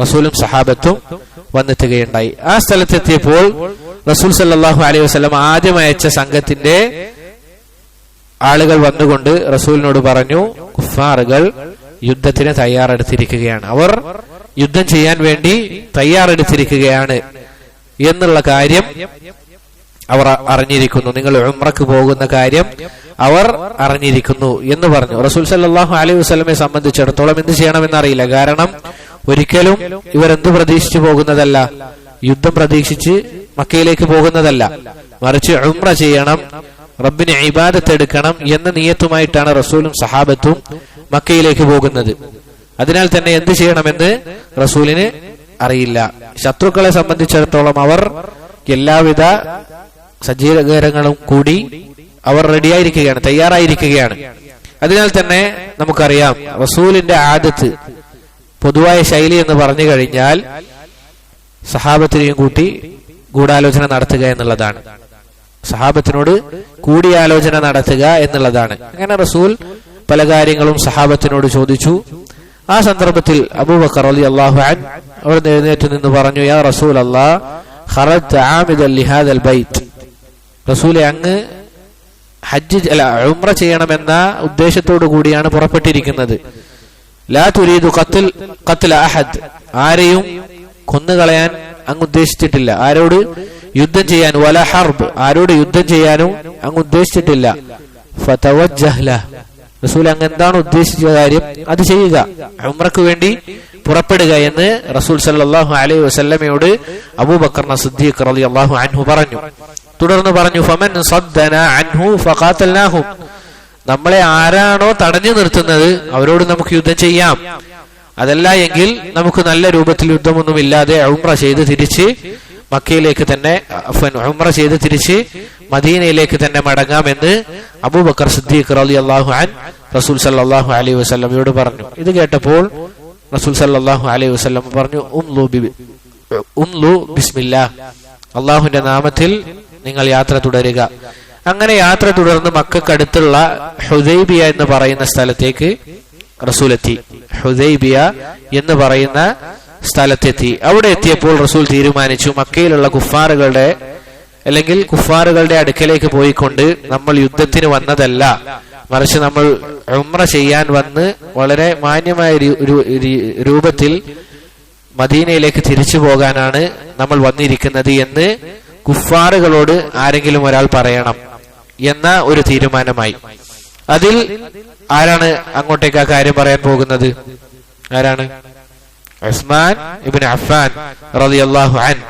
റസൂലും സഹാബത്തും വന്നെത്തുകയുണ്ടായി. ആ സ്ഥലത്തെത്തിയപ്പോൾ റസൂൽ സല്ലല്ലാഹു അലൈഹി വസല്ലം ആദ്യം അയച്ച സംഘത്തിന്റെ ആളുകൾ വന്നുകൊണ്ട് റസൂലിനോട് പറഞ്ഞു, കുഫാറുകൾ യുദ്ധത്തിന് തയ്യാറെടുത്തിരിക്കുകയാണ്, അവർ യുദ്ധം ചെയ്യാൻ വേണ്ടി തയ്യാറെടുത്തിരിക്കുകയാണ് എന്നുള്ള കാര്യം അവർ അറിഞ്ഞിരിക്കുന്നു. നിങ്ങൾ ഉംറക്ക് പോകുന്ന കാര്യം അവർ അറിഞ്ഞിരിക്കുന്നു എന്ന് പറഞ്ഞു. റസൂൽ സല്ലല്ലാഹു അലൈഹി വസല്ലമയെ സംബന്ധിച്ചിടത്തോളം എന്ത് ചെയ്യണമെന്നറിയില്ല. കാരണം ഒരിക്കലും ഇവരെന്ത് പ്രതീക്ഷിച്ചു പോകുന്നതല്ല, യുദ്ധം പ്രതീക്ഷിച്ച് മക്കയിലേക്ക് പോകുന്നതല്ല, മറിച്ച് ഉംറ ചെയ്യണം, റബ്ബിനെ ഇബാദത്ത് എടുക്കണം എന്ന നിയത്തുമായിട്ടാണ് റസൂലും സഹാബത്തും മക്കയിലേക്ക് പോകുന്നത്. അതിനാൽ തന്നെ എന്ത് ചെയ്യണമെന്ന് റസൂലിന് അറിയില്ല. ശത്രുക്കളെ സംബന്ധിച്ചിടത്തോളം അവർ എല്ലാവിധ സജ്ജീകരണങ്ങളും കൂടി അവർ റെഡിയായിരിക്കുകയാണ്, തയ്യാറായിരിക്കുകയാണ്. അതിനാൽ തന്നെ നമുക്കറിയാം റസൂലിന്റെ ആദത്ത്, പൊതുവായ ശൈലി എന്ന് പറഞ്ഞു കഴിഞ്ഞാൽ സഹാബത്തിനെയും കൂട്ടി ഗൂഢാലോചന നടത്തുക എന്നുള്ളതാണ്. സഹാബത്തിനോട് കൂടിയാലോചന നടത്തുക എന്നുള്ളതാണ്. അങ്ങനെ റസൂൽ പല കാര്യങ്ങളും സഹാബത്തിനോട് ചോദിച്ചു. ആ സന്ദർഭത്തിൽ അബൂബക്കർ റളിയല്ലാഹു അൻഹു അവർ എഴുന്നേറ്റ് നിന്ന് പറഞ്ഞു, യാ റസൂൽ അല്ലാഹ്, ഖറജ്ത ആമിദൻ ലിഹാദൽ ബൈത്ത്, റസൂലെ അങ്ങ് ഉംറ ചെയ്യണമെന്ന ഉദ്ദേശത്തോടു കൂടിയാണ് പുറപ്പെട്ടിരിക്കുന്നത്. ലാ തുരീദു ഖത്ല അഹദ്, ആരെയും കൊന്നുകളയാൻ അങ്ങ് ഉദ്ദേശിച്ചിട്ടില്ല, ആരോട് യുദ്ധം ചെയ്യാൻ, വല ഹർബ്, ആരോട് യുദ്ധം ചെയ്യാനും അങ്ങ് ഉദ്ദേശിച്ചിട്ടില്ല. ഫതവജ്ജഹ് ലഹ്, റസൂൽ അങ്ങ് എന്താണ് ഉദ്ദേശിച്ച കാര്യം അത് ചെയ്യുക, ഉംറക്ക് വേണ്ടി പുറപ്പെടുക എന്ന് റസൂൽ സല്ലല്ലാഹു അലൈഹി വസല്ലമയോട് അബൂബക്കർ സിദ്ദീഖ് റളിയല്ലാഹു അൻഹു പറഞ്ഞു. തുടർന്ന് പറഞ്ഞു, ഫമൻ സദ്ദനാ അൻഹു ഫഖാതൽനാഹു, നമ്മളെ ആരാണോ തടഞ്ഞു നിർത്തുന്നത് അവരോട് നമുക്ക് യുദ്ധം ചെയ്യാം, അതല്ല എങ്കിൽ നമുക്ക് നല്ല രൂപത്തിൽ യുദ്ധമൊന്നുമില്ലാതെ ഉംറ ചെയ്ത് തിരിച്ച് മക്കയിലേക്ക് തന്നെ ഉംറ ചെയ്ത് തിരിച്ച് മദീനയിലേക്ക് തന്നെ മടങ്ങാമെന്ന് അബൂബക്കർ സിദ്ദീഖ് റളിയല്ലാഹു അൻഹു റസൂൽ സല്ലല്ലാഹു അലൈഹി വസല്ലമയോട് പറഞ്ഞു. ഇത് കേട്ടപ്പോൾ റസൂൽ സല്ലല്ലാഹു അലൈഹി വസല്ലം പറഞ്ഞു, ഉംലു ബിസ്മില്ലാഹ്, അള്ളാഹുവിന്റെ നാമത്തിൽ നിങ്ങൾ യാത്ര തുടരുക. അങ്ങനെ യാത്ര തുടർന്ന് മക്കക്കടുത്തുള്ള ഹുദൈബിയ എന്ന് പറയുന്ന സ്ഥലത്തേക്ക് റസൂൽ എത്തി. ഹുദൈബിയ എന്ന് പറയുന്ന സ്ഥലത്തെത്തി. അവിടെ എത്തിയപ്പോൾ റസൂൽ തീരുമാനിച്ചു, മക്കയിലുള്ള കുഫാറുകളുടെ അടുക്കലേക്ക് പോയിക്കൊണ്ട് നമ്മൾ യുദ്ധത്തിന് വന്നതല്ല, മറിച്ച് നമ്മൾ ഉംറ ചെയ്യാൻ വന്ന് വളരെ മാന്യമായ രൂപത്തിൽ മദീനയിലേക്ക് തിരിച്ചു പോകാനാണ് നമ്മൾ വന്നിരിക്കുന്നത് എന്ന് കുഫാറുകളോട് ആരെങ്കിലും ഒരാൾ പറയണം എന്ന ഒരു തീരുമാനമായി. അതിൽ ആരാണ് അങ്ങോട്ടേക്ക് ആ കാര്യം പറയാൻ പോകുന്നത്? ആരാണ്? ഉസ്മാൻ ഇബ്നു അഫ്ഫാൻ റളിയല്ലാഹു അൻഹു.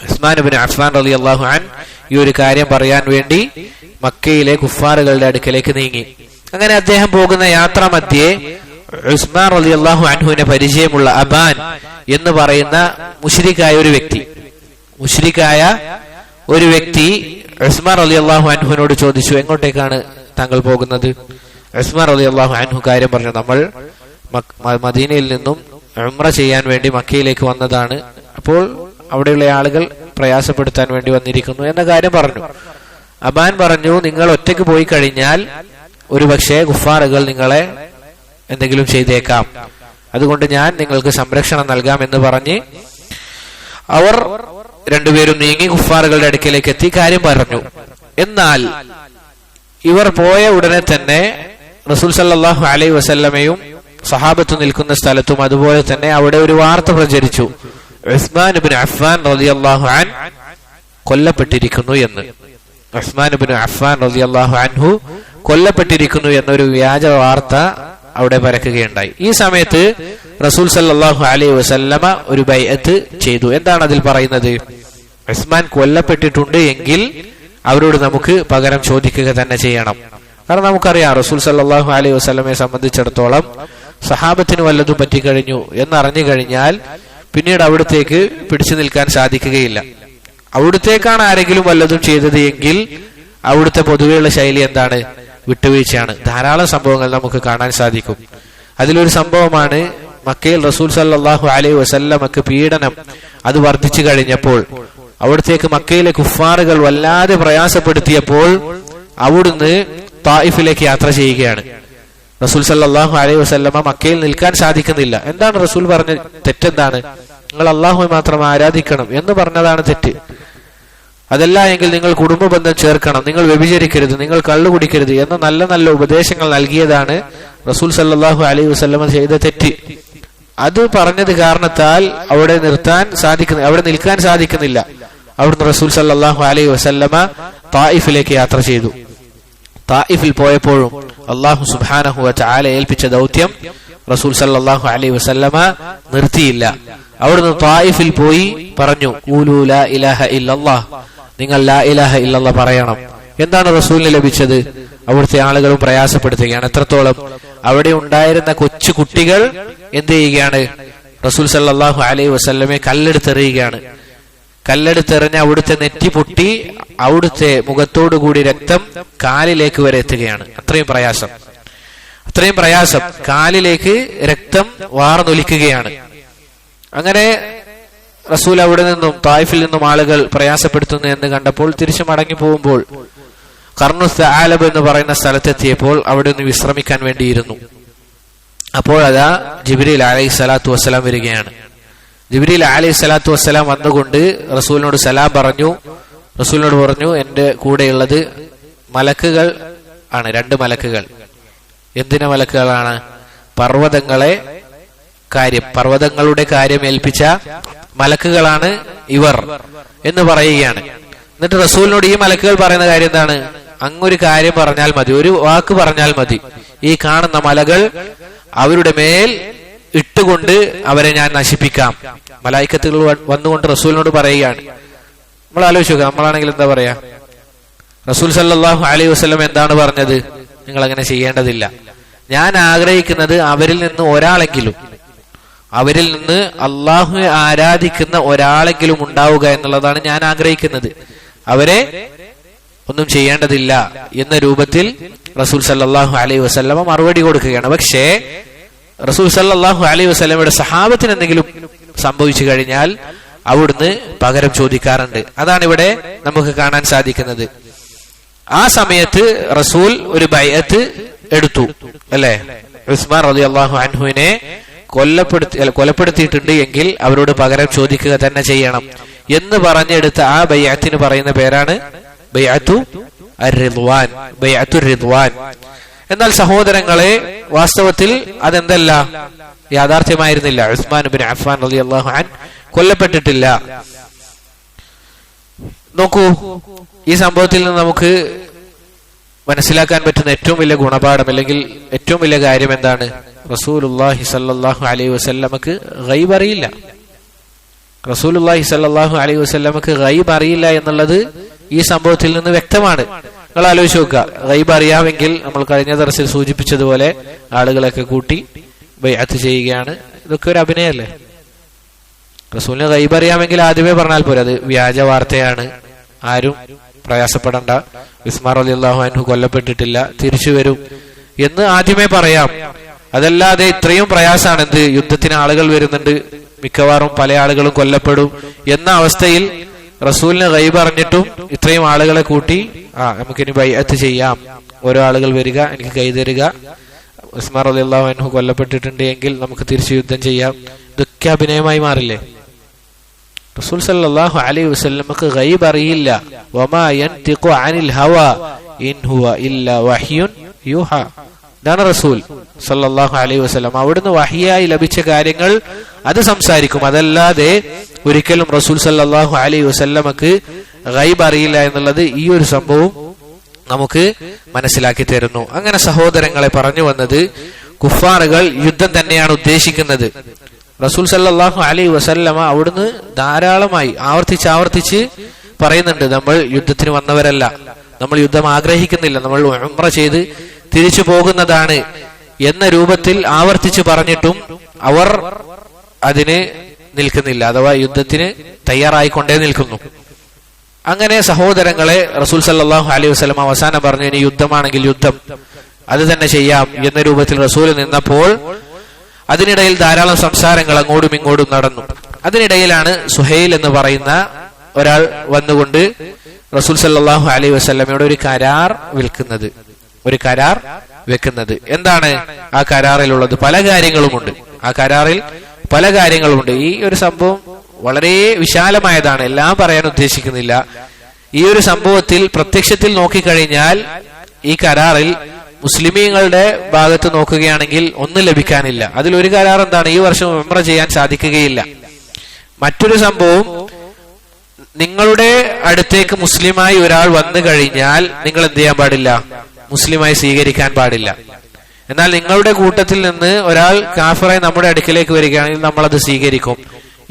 ഉസ്മാൻ ഇബ്നു അഫ്ഫാൻ റളിയല്ലാഹു അൻഹു ഈ ഒരു കാര്യം പറയാൻ വേണ്ടി മക്കയിലെ കുഫാറുകളുടെ അടുക്കലേക്ക് നീങ്ങി. അങ്ങനെ അദ്ദേഹം പോകുന്ന യാത്രാ മധ്യേ ഉസ്മാൻ റളിയല്ലാഹു അൻഹുവിനെ പരിചയമുള്ള അബാൻ എന്ന് പറയുന്ന മുശ്രിക്കായ ഒരു വ്യക്തി ഉസ്മാൻ റളിയല്ലാഹു അൻഹുവിനോട് ചോദിച്ചു, എങ്ങോട്ടേക്കാണ് താങ്കൾ പോകുന്നത്? ഉസ്മാൻ റളിയല്ലാഹു അൻഹു കാര്യം പറഞ്ഞു, നമ്മൾ മദീനയിൽ നിന്നും ഉംറ ചെയ്യാൻ വേണ്ടി മക്കയിലേക്ക് വന്നതാണ്. അപ്പോൾ അവിടെയുള്ള ആളുകൾ പ്രയാസപ്പെടുത്താൻ വേണ്ടി വന്നിരിക്കുന്നു എന്ന കാര്യം പറഞ്ഞു. അബാൻ പറഞ്ഞു, നിങ്ങൾ ഒറ്റയ്ക്ക് പോയി കഴിഞ്ഞാൽ ഒരുപക്ഷെ കുഫാറുകൾ നിങ്ങളെ എന്തെങ്കിലും ചെയ്തേക്കാം, അതുകൊണ്ട് ഞാൻ നിങ്ങൾക്ക് സംരക്ഷണം നൽകാം എന്ന് പറഞ്ഞ് അവർ രണ്ടുപേരും നീങ്ങി കുഫാറുകളുടെ അടുക്കലേക്ക് എത്തി കാര്യം പറഞ്ഞു. എന്നാൽ ഇവർ പോയ ഉടനെ തന്നെ റസൂൽ സല്ലല്ലാഹു അലൈഹി വസല്ലമയും സഹാബത്ത് നിൽക്കുന്ന സ്ഥലത്തും അതുപോലെ തന്നെ അവിടെ ഒരു വാർത്ത പ്രചരിച്ചു, ഉസ്മാൻ ഇബ്നു അഫ്ഫാൻ റളിയല്ലാഹു അൻഹു കൊല്ലപ്പെട്ടിരിക്കുന്നു എന്ന്. ഉസ്മാൻ ഇബ്നു അഫ്ഫാൻ റളിയല്ലാഹു അൻഹു കൊല്ലപ്പെട്ടിരിക്കുന്നു എന്നൊരു വ്യാജ വാർത്ത അവിടെ പരക്കുകയുണ്ടായി. ഈ സമയത്ത് റസൂൽ സല്ലല്ലാഹു അലൈഹി വസല്ലമ ഒരു ബൈഅത്ത് ചെയ്തു. എന്താണ് അതിൽ പറയുന്നത്? ഉസ്മാൻ കൊല്ലപ്പെട്ടിട്ടുണ്ട് എങ്കിൽ അവരോട് നമുക്ക് പകരം ചോദിക്കുക തന്നെ ചെയ്യണം. കാരണം നമുക്കറിയാം റസൂൽ സല്ലല്ലാഹു അലൈഹി വസല്ലമയെ സംബന്ധിച്ചിടത്തോളം സഹാബത്തിന് വല്ലതും പറ്റിക്കഴിഞ്ഞു എന്നറിഞ്ഞു കഴിഞ്ഞാൽ പിന്നീട് അവിടത്തേക്ക് പിടിച്ചു നിൽക്കാൻ സാധിക്കുകയില്ല. അവിടത്തേക്കാണ് ആരെങ്കിലും വല്ലതും ചെയ്തത് എങ്കിൽ അവിടുത്തെ പൊതുവെയുള്ള ശൈലി എന്താണ്? വിട്ടുവീഴ്ചയാണ്. ധാരാളം സംഭവങ്ങൾ നമുക്ക് കാണാൻ സാധിക്കും. അതിലൊരു സംഭവമാണ് മക്കയിൽ റസൂൽ സല്ലല്ലാഹു അലൈഹി വസല്ലമക്ക് പീഡനം അത് വർദ്ധിച്ചു കഴിഞ്ഞപ്പോൾ അവിടത്തേക്ക് മക്കയിലെ കുഫാറുകൾ വല്ലാതെ പ്രയാസപ്പെടുത്തിയപ്പോൾ അവിടുന്ന് തായിഫിലേക്ക് യാത്ര ചെയ്യുകയാണ്. റസൂൽ സല്ലല്ലാഹു അലൈഹി വസല്ലമ മക്കയിൽ നിൽക്കാൻ സാധിക്കുന്നില്ല. എന്താണ് റസൂൽ പറഞ്ഞ തെറ്റെന്താണ്? നിങ്ങൾ അള്ളാഹുവെ മാത്രം ആരാധിക്കണം എന്ന് പറഞ്ഞതാണ് തെറ്റ്. അതല്ല എങ്കിൽ നിങ്ങൾ കുടുംബ ബന്ധം ചേർക്കണം, നിങ്ങൾ വ്യഭിചരിക്കരുത്, നിങ്ങൾ കള്ളു കുടിക്കരുത് എന്ന നല്ല നല്ല ഉപദേശങ്ങൾ നൽകിയതാണ് റസൂൽ സല്ലല്ലാഹു അലൈഹി വസല്ലമ ചെയ്ത തെറ്റ്. അത് പറഞ്ഞത് കാരണത്താൽ അവിടെ നിൽക്കാൻ സാധിക്കുന്നില്ല. അവിടുന്ന് റസൂൽ സല്ലല്ലാഹു അലൈഹി വസല്ലമ തായിഫിലേക്ക് യാത്ര ചെയ്തു. തായിഫിൽ പോയപ്പോഴും അല്ലാഹു സുബ്ഹാനഹു വ തആല ഏൽപ്പിച്ച ദൗത്യം റസൂൽ സല്ലല്ലാഹു അലൈഹി വസല്ലമ നിർത്തിയില്ല. അവിടുന്ന് തായിഫിൽ പോയി പറഞ്ഞു, ഖൂലൂ ലാ ഇലാഹ ഇല്ലല്ലാഹ്, നിങ്ങൾ ലാ ഇലാഹ ഇല്ലല്ലാഹ് പറയണം. എന്താണ് റസൂലിന് ലഭിച്ചത്? അവിടുത്തെ ആളുകളും പ്രയാസപ്പെടുത്തുകയാണ്. എത്രത്തോളം? അവിടെ ഉണ്ടായിരുന്ന കൊച്ചു കുട്ടികൾ എന്ത് ചെയ്യുകയാണ്? റസൂൽ സല്ലല്ലാഹു അലൈഹി വസല്ലമയെ കല്ലെടുത്തെറിയുകയാണ്. കല്ലെടുത്തെറിഞ്ഞ് അവിടുത്തെ നെറ്റി പൊട്ടി അവിടുത്തെ മുഖത്തോടുകൂടി രക്തം കാലിലേക്ക് വരെ എത്തുകയാണ്. അത്രയും പ്രയാസം കാലിലേക്ക് രക്തം വാർന്നൊലിക്കുകയാണ്. അങ്ങനെ റസൂൽ അവിടെ നിന്നും തായിഫിൽ നിന്നും ആളുകൾ പ്രയാസപ്പെടുത്തുന്നു എന്ന് കണ്ടപ്പോൾ തിരിച്ചു മടങ്ങി പോകുമ്പോൾ ഖർനുസ് ആലബ് എന്ന് പറയുന്ന സ്ഥലത്തെത്തിയപ്പോൾ അവിടെ നിന്ന് വിശ്രമിക്കാൻ വേണ്ടിയിരുന്നു. അപ്പോൾ അതാ ജിബ്രീൽ അലൈഹി സ്വലാത്തു വസ്സലാം വരികയാണ്. ജിബ്രീൽ അലൈഹി സ്വലാത്തു വസ്സലാം വന്നുകൊണ്ട് റസൂലിനോട് സലാം പറഞ്ഞു. റസൂലിനോട് പറഞ്ഞു, എന്റെ കൂടെയുള്ളത് മലക്കുകൾ ആണ്, 2 മലക്കുകൾ. എന്തിന മലക്കുകളാണ്? പർവ്വതങ്ങളുടെ കാര്യം ഏൽപ്പിച്ച മലക്കുകളാണ് ഇവർ എന്ന് പറയുകയാണ്. എന്നിട്ട് റസൂലിനോട് ഈ മലക്കുകൾ പറയുന്ന കാര്യം എന്താണ്? അങ്ങൊരു കാര്യം പറഞ്ഞാൽ മതി, ഒരു വാക്ക് പറഞ്ഞാൽ മതി, ഈ കാണുന്ന മലകൾ അവരുടെ മേൽ ഇട്ടുകൊണ്ട് അവരെ ഞാൻ നശിപ്പിക്കാം. മലായിക്കത്തുകൾ വന്നുകൊണ്ട് റസൂലിനോട് പറയുകയാണ്. നമ്മൾ ആലോചിക്കുക, നമ്മളാണെങ്കിൽ എന്താ പറയാ? റസൂൽ സല്ലല്ലാഹു അലൈഹി വസല്ലം എന്താണ് പറഞ്ഞത്? നിങ്ങൾ അങ്ങനെ ചെയ്യേണ്ടതില്ല. ഞാൻ ആഗ്രഹിക്കുന്നത് അവരിൽ നിന്ന് അള്ളാഹുവെ ആരാധിക്കുന്ന ഒരാളെങ്കിലും ഉണ്ടാവുക എന്നുള്ളതാണ് ഞാൻ ആഗ്രഹിക്കുന്നത്. അവരെ ഒന്നും ചെയ്യേണ്ടതില്ല എന്ന രൂപത്തിൽ റസൂൽ സല്ലല്ലാഹു അലൈഹി വസല്ലമ മറുപടി കൊടുക്കുകയാണ്. പക്ഷേ റസൂൽ സല്ലല്ലാഹു അലൈഹി വസല്ലമയുടെ സഹാബത്തിന് എന്തെങ്കിലും സംഭവിച്ചു കഴിഞ്ഞാൽ അവിടുന്ന് പകരം ചോദിക്കാറുണ്ട്. അതാണ് ഇവിടെ നമുക്ക് കാണാൻ സാധിക്കുന്നത്. ആ സമയത്ത് റസൂൽ ഒരു ബൈഅത്ത് എടുത്തു, അല്ലെ? ഉസ്മാൻ റളിയല്ലാഹു അൻഹുവിനെ കൊലപ്പെടുത്തിയിട്ടുണ്ട് എങ്കിൽ അവരോട് പകരം ചോദിക്കുക തന്നെ ചെയ്യണം എന്ന് പറഞ്ഞെടുത്ത ആ ബൈഅത്തിന് പറയുന്ന പേരാണ് ബൈഅത്തു റിദ്വാൻ. എന്നാൽ സഹോദരങ്ങളെ, വാസ്തവത്തിൽ അതെന്തല്ല, യാഥാർത്ഥ്യമായിരുന്നില്ല. ഉസ്മാൻ ഇബ്നു അഫ്ഫാൻ റളിയല്ലാഹു അൻഹു കൊല്ലപ്പെട്ടിട്ടില്ല. നോക്കൂ, ഈ സംഭവത്തിൽ നിന്ന് നമുക്ക് മനസ്സിലാക്കാൻ പറ്റുന്ന ഏറ്റവും വലിയ ഗുണപാഠം അല്ലെങ്കിൽ ഏറ്റവും വലിയ കാര്യം എന്താണ്? റസൂലുള്ളാഹി സ്വല്ലല്ലാഹു അലൈഹി വസല്ലമക്ക് ഗൈബ് അറിയില്ല. റസൂലുള്ളാഹി സ്വല്ലല്ലാഹു അലൈഹി വസല്ലമക്ക് ഗൈബ് അറിയില്ല എന്നുള്ളത് ഈ സംഭവത്തിൽ നിന്ന് വ്യക്തമാണ്. നിങ്ങൾ ആലോചിച്ച് നോക്കുക, ഗൈബ് അറിയാമെങ്കിൽ നമ്മൾ കഴിഞ്ഞ ദർസിൽ സൂചിപ്പിച്ചതുപോലെ ആളുകളൊക്കെ കൂട്ടി ബൈഅത്ത് ചെയ്യുകയാണ്. ഇതൊക്കെ ഒരു അഭിനയല്ലേ? റസൂലിന് ഗൈബ് അറിയാമെങ്കിൽ ആദ്യമേ പറഞ്ഞാൽ പോരെ അത് വ്യാജ വാർത്തയാണ്, ആരും പ്രയാസപ്പെടണ്ട, ഉസ്മാൻ റളിയല്ലാഹു അൻഹു കൊല്ലപ്പെട്ടിട്ടില്ല, തിരിച്ചു വരും എന്ന് ആദ്യമേ പറയാം. അതല്ലാതെ ഇത്രയും പ്രയാസമാണ്, എന്ത് യുദ്ധത്തിന് ആളുകൾ വരുന്നുണ്ട്, മിക്കവാറും പല ആളുകളും കൊല്ലപ്പെടും എന്ന അവസ്ഥയിൽ റസൂലിന് ഗൈബ് അറിഞ്ഞിട്ടും ഇത്രയും ആളുകളെ കൂട്ടി നമുക്കിനി ബൈഅത്ത് ചെയ്യാം, ഓരോ ആളുകൾ വരിക, എനിക്ക് കൈ തരിക, ഉസ്മാൻ റളിയല്ലാഹു അൻഹു കൊല്ലപ്പെട്ടിട്ടുണ്ട് എങ്കിൽ നമുക്ക് തിരിച്ചു യുദ്ധം ചെയ്യാം, ഇതൊക്കെ അഭിനയമായി മാറില്ലേ? റസൂൽ സല്ലല്ലാഹു അലൈഹി വസല്ലമക്ക് ഗൈബ് അറിയില്ല. വമാ യൻതിഖു അനിൽ ഹവാ ഇൻ ഹുവ ഇല്ലാ വഹ്യുൻ യൂഹാ. ഇതാണ് റസൂൽ സല്ലല്ലാഹു അലൈഹി വസല്ലം. അവിടുന്ന് വഹിയായി ലഭിച്ച കാര്യങ്ങൾ അത് സംസാരിക്കും. അതല്ലാതെ ഒരിക്കലും റസൂൽ സല്ലല്ലാഹു അലൈഹി വസല്ലമക്ക് ഗൈബ് അറിയില്ല എന്നുള്ളത് ഈ ഒരു സംഭവം നമുക്ക് മനസ്സിലാക്കി തരുന്നു. അങ്ങനെ സഹോദരങ്ങളെ പറഞ്ഞു വന്നത്, കുഫാറുകൾ യുദ്ധം തന്നെയാണ് ഉദ്ദേശിക്കുന്നത്. റസൂൽ സല്ലല്ലാഹു അലൈഹി വസല്ലമ അവിടുന്ന് ധാരാളമായി ആവർത്തിച്ച് പറയുന്നുണ്ട്, നമ്മൾ യുദ്ധത്തിന് വന്നവരല്ല, നമ്മൾ യുദ്ധം ആഗ്രഹിക്കുന്നില്ല, നമ്മൾ ഉംറ ചെയ്ത് തിരിച്ചു പോകുന്നതാണ് എന്ന രൂപത്തിൽ ആവർത്തിച്ച് പറഞ്ഞിട്ടും അവർ അതിന് നിൽക്കുന്നില്ല, അഥവാ യുദ്ധത്തിന് തയ്യാറായിക്കൊണ്ടേ നിൽക്കുന്നു. അങ്ങനെ സഹോദരങ്ങളെ, റസൂൽ സല്ലല്ലാഹു അലൈഹി വസല്ലം അവസാനം പറഞ്ഞു, ഇനി യുദ്ധമാണെങ്കിൽ യുദ്ധം അത് തന്നെ ചെയ്യാം എന്ന രൂപത്തിൽ റസൂൽ നിന്നപ്പോൾ അതിനിടയിൽ ധാരാളം സംസാരങ്ങൾ അങ്ങോട്ടും ഇങ്ങോട്ടും നടന്നു. അതിനിടയിലാണ് സുഹൈൽ എന്ന് പറയുന്ന ഒരാൾ വന്നുകൊണ്ട് റസൂൽ സല്ലല്ലാഹു അലൈഹി വസല്ലമയോട് ഒരു കരാർ വെക്കുന്നത്. എന്താണ് ആ കരാറിലുള്ളത്? പല കാര്യങ്ങളുമുണ്ട്. ആ കരാറിൽ പല കാര്യങ്ങളുമുണ്ട്. ഈ ഒരു സംഭവം വളരെ വിശാലമായതാണ്, എല്ലാം പറയാൻ ഉദ്ദേശിക്കുന്നില്ല. ഈ ഒരു സംഭവത്തിൽ പ്രത്യക്ഷത്തിൽ നോക്കിക്കഴിഞ്ഞാൽ ഈ കരാറിൽ മുസ്ലിമീങ്ങളുടെ ഭാഗത്ത് നോക്കുകയാണെങ്കിൽ ഒന്നും ലഭിക്കാനില്ല. അതിലൊരു കരാർ എന്താണ്? ഈ വർഷം ഉംറ ചെയ്യാൻ സാധിക്കുകയില്ല. മറ്റൊരു സംഭവം, നിങ്ങളുടെ അടുത്തേക്ക് മുസ്ലിമായി ഒരാൾ വന്നു കഴിഞ്ഞാൽ നിങ്ങൾ എന്ത് ചെയ്യാൻ പാടില്ല? മുസ്ലിമായി സ്വീകരിക്കാൻ പാടില്ല. എന്നാൽ നിങ്ങളുടെ കൂട്ടത്തിൽ നിന്ന് ഒരാൾ കാഫിറായി നമ്മുടെ അടുക്കിലേക്ക് വരികയാണെങ്കിൽ നമ്മൾ അത് സ്വീകരിക്കും.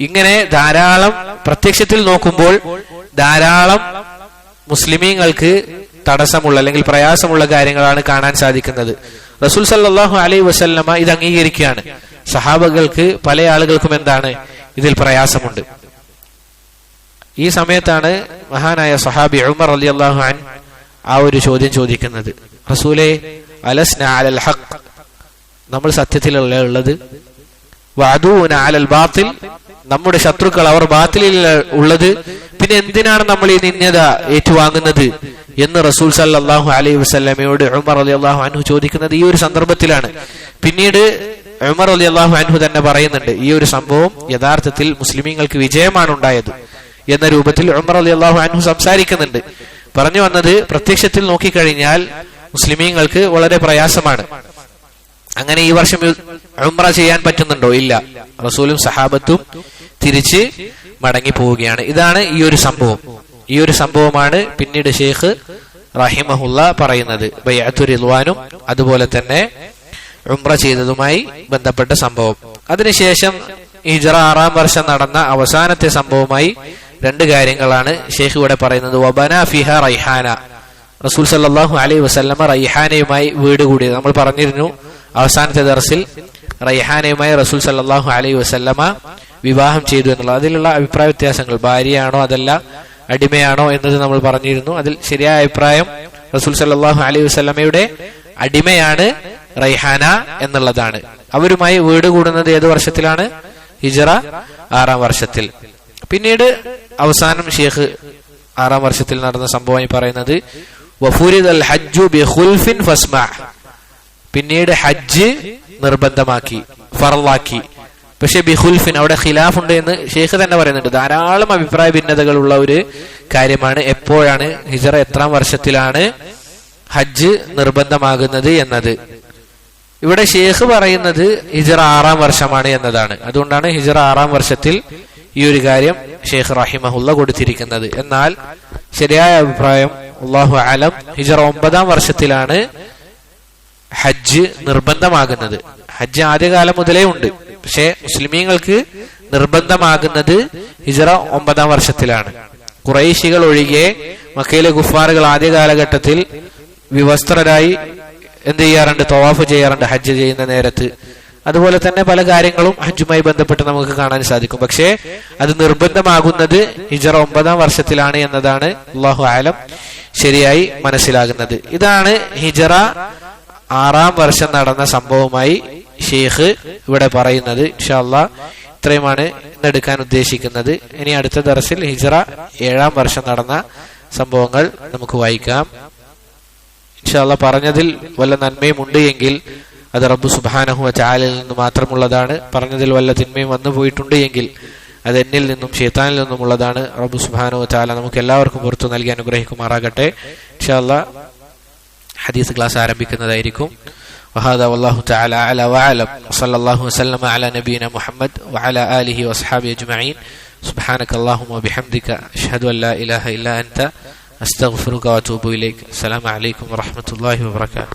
ഇങ്ങനെ ധാരാളം, പ്രത്യക്ഷത്തിൽ നോക്കുമ്പോൾ ധാരാളം മുസ്ലിമീങ്ങൾക്ക് തടസ്സമുള്ള അല്ലെങ്കിൽ പ്രയാസമുള്ള കാര്യങ്ങളാണ് കാണാൻ സാധിക്കുന്നത്. റസൂൽ സല്ലല്ലാഹു അലൈഹി വസല്ലമ ഇത് അംഗീകരിക്കുകയാണ്. സഹാബകൾക്ക്, പല ആളുകൾക്കും എന്താണ് ഇതിൽ പ്രയാസമുണ്ട്. ഈ സമയത്താണ് മഹാനായ സഹാബി ഉമർ റളിയല്ലാഹു അൻഹു ആ ഒരു ചോദ്യം ചോദിക്കുന്നത്, റസൂലേ അലസ്ന അലൽ ഹഖ്, നമ്മൾ സത്യത്തിലല്ലേ ഉള്ളത്? വഅദൂന അലൽ ബാത്തിൽ, നമ്മുടെ ശത്രുക്കൾ അവർ ബാത്തിലിൽ ഉള്ളത്, പിന്നെ എന്തിനാണ് നമ്മൾ ഈ നിന്ദ ഏറ്റുവാങ്ങുന്നത് എന്ന് റസൂൽ സല്ലല്ലാഹു അലൈഹി വസല്ലമയോട് ഉമർ റളിയല്ലാഹു അൻഹു ചോദിക്കുന്നത് ഈ ഒരു സന്ദർഭത്തിലാണ്. പിന്നീട് ഉമർ റളിയല്ലാഹു അൻഹു തന്നെ പറയുന്നുണ്ട്, ഈ ഒരു സംഭവം യഥാർത്ഥത്തിൽ മുസ്ലിമീങ്ങൾക്ക് വിജയമാണ് ഉണ്ടായത് എന്ന രൂപത്തിൽ ഉമർ റളിയല്ലാഹു അൻഹു സംസാരിക്കുന്നുണ്ട്. പറഞ്ഞു വന്നത്, പ്രത്യക്ഷത്തിൽ നോക്കിക്കഴിഞ്ഞാൽ മുസ്ലിമീങ്ങൾക്ക് വളരെ പ്രയാസമാണ്. അങ്ങനെ ഈ വർഷം ഉംറ ചെയ്യാൻ പറ്റുന്നുണ്ടോ? ഇല്ല. റസൂലും സഹാബത്തും തിരിച്ച് മടങ്ങി പോവുകയാണ്. ഇതാണ് ഈ ഒരു സംഭവം. ഈ ഒരു സംഭവമാണ് പിന്നീട് ഷെയ്ഖ് റഹിമഹുല്ല പറയുന്നത്, ബൈഅത്തു റിദ്വാനും അതുപോലെ തന്നെ ഉംറ ചെയ്തതുമായി ബന്ധപ്പെട്ട സംഭവം. അതിനുശേഷം ഹിജ്റ 6-ാം വർഷം നടന്ന അവസാനത്തെ സംഭവമായി രണ്ട് കാര്യങ്ങളാണ് ഷെയ്ഖ് ഇവിടെ പറയുന്നത്. വബന ഫിഹ റൈഹാന, റസൂൽ സല്ലല്ലാഹു അലൈഹി വസല്ലമ റൈഹാനയുമായി വീട് കൂടി. നമ്മൾ പറഞ്ഞിരുന്നു അവസാനത്തെ ദർസിൽ, റൈഹാനയുമായി റസൂൽ സല്ലല്ലാഹു അലൈഹി വസല്ലമ വിവാഹം ചെയ്തു എന്നുള്ളത്. അതിലുള്ള അഭിപ്രായ വ്യത്യാസങ്ങൾ, ഭാര്യയാണോ അതല്ല അടിമയാണോ എന്നത് നമ്മൾ പറഞ്ഞിരുന്നു. അതിൽ ശരിയായ അഭിപ്രായം റസൂൽ സല്ലല്ലാഹു അലൈഹി വസല്ലമയുടെ അടിമയാണ് റൈഹാന എന്നുള്ളതാണ്. അവരുമായി വീട് കൂടുന്നത് ഏത് വർഷത്തിലാണ്? ഹിജ്റ 6-ാം വർഷത്തിൽ. പിന്നീട് അവസാനം ഷെയ്ഖ് 6-ാം വർഷത്തിൽ നടന്ന സംഭവമായി പറയുന്നത്, വഫുരിദൽ ഹജ്ജു ബിഖുൽഫിൻ ഫസ്മഅ, പിന്നീട് ഹജ്ജ് നിർബന്ധമാക്കി, ഫർളാക്കി. പക്ഷെ ബിഖുൽഫിൻ, അവിടെ ഖിലാഫ് ഉണ്ട് എന്ന് ഷെയ്ഖ് തന്നെ പറയുന്നുണ്ട്. ധാരാളം അഭിപ്രായ ഭിന്നതകളുള്ള ഒരു കാര്യമാണ് എപ്പോഴാണ്, ഹിജ്റ എത്രാം വർഷത്തിലാണ് ഹജ്ജ് നിർബന്ധമാകുന്നത് എന്നത്. ഇവിടെ ഷെയ്ഖ് പറയുന്നത് ഹിജ്റ 6-ാം വർഷമാണ് എന്നതാണ്. അതുകൊണ്ടാണ് ഹിജ്റ 6-ാം വർഷത്തിൽ ഈ ഒരു കാര്യം ഷെയ്ഖ് റഹിമഹുല്ല കൊടുത്തിരിക്കുന്നത്. എന്നാൽ ശരിയായ അഭിപ്രായം, അല്ലാഹു അലം, ഹിജ്റ 9-ാം വർഷത്തിലാണ് ഹജ്ജ് നിർബന്ധമാകുന്നത്. ഹജ്ജ് ആദ്യകാലം മുതലേ ഉണ്ട്. പക്ഷെ മുസ്ലിമീങ്ങൾക്ക് നിർബന്ധമാകുന്നത് ഹിജ്റ 9 വർഷത്തിലാണ്. ഖുറൈശികൾ ഒഴികെ മക്കയിലെ കുഫാറുകൾ ആദ്യ കാലഘട്ടത്തിൽ വിവസ്ത്രരായി എന്ത് ചെയ്യാറുണ്ട്? തവാഫ് ചെയ്യാറുണ്ട് ഹജ്ജ് ചെയ്യുന്ന നേരത്ത്. അതുപോലെ തന്നെ പല കാര്യങ്ങളും ഹജ്ജുമായി ബന്ധപ്പെട്ട് നമുക്ക് കാണാൻ സാധിക്കും. പക്ഷേ അത് നിർബന്ധമാകുന്നത് ഹിജ്റ 9 വർഷത്തിലാണ് എന്നതാണ് അല്ലാഹു ആലം ശരിയായി മനസ്സിലാകുന്നത്. ഇതാണ് ഹിജ്റ 6 വർഷം നടന്ന സംഭവമായി ഷെയ്ഖ് ഇവിടെ പറയുന്നത്. ഇൻഷാ അല്ലാഹ് ഇത്രയുമാണ് ഇന്നെടുക്കാൻ ഉദ്ദേശിക്കുന്നത്. ഇനി അടുത്ത ദർസിൽ ഹിജ്റ 7 വർഷം നടന്ന സംഭവങ്ങൾ നമുക്ക് വായിക്കാം. ഇൻഷാ അല്ലാഹ് പറഞ്ഞതിൽ വല്ല നന്മയും ഉണ്ട് എങ്കിൽ അത് റബ്ബ് സുബ്ഹാനഹു വ തആലയിൽ നിന്ന് മാത്രമുള്ളതാണ്. പറഞ്ഞതിൽ വല്ല തിന്മയും വന്നു പോയിട്ടുണ്ട് എങ്കിൽ അത് എന്നിൽ നിന്നും ശൈത്താനിൽ നിന്നുമുള്ളതാണ്. റബ്ബ് സുബ്ഹാനഹു വ തആല നമുക്ക് എല്ലാവർക്കും പുറത്തു നൽകി അനുഗ്രഹിക്കുമാറാകട്ടെ. ഇൻഷാ അല്ലാഹ് ഹദീസ് ക്ലാസ് ആരംഭിക്കുന്നതായിരിക്കും. وهذا والله تعالى أعلى وأعلم. وصلى الله وسلم على نبينا محمد وعلى آله وأصحابه أجمعين. سبحانك اللهم وبحمدك أشهد أن لا إله إلا أنت أستغفرك وأتوب إليك. السلام عليكم ورحمة الله وبركاته.